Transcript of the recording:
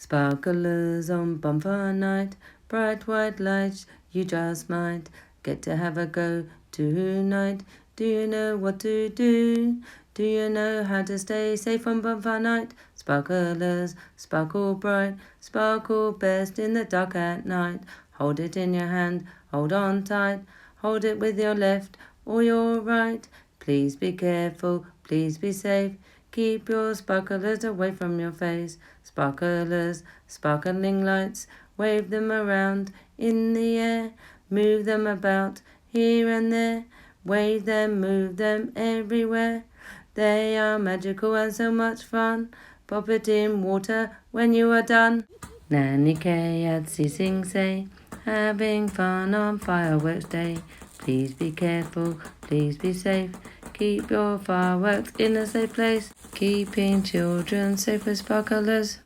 Sparklers on Bonfire night, bright white lights, you just might get to have a go tonight. Do you know what to do? Do you know how to stay safe on Bonfire night? Sparklers, sparkle bright, sparkle best in the dark at night. Hold it in your hand, hold on tight, hold it with your left or your right. Please be careful, please be safe. Keep your sparklers away from your face. Sparklers, sparkling lights, wave them around in the air. Move them about here and there. Wave them, move them everywhere. They are magical and so much fun. Pop it in water when you are done. Nanny Kay at Sing Say, having fun on fireworks day. Please be careful, please be safe. Keep your fireworks in a safe place. Keeping children safe with sparklers.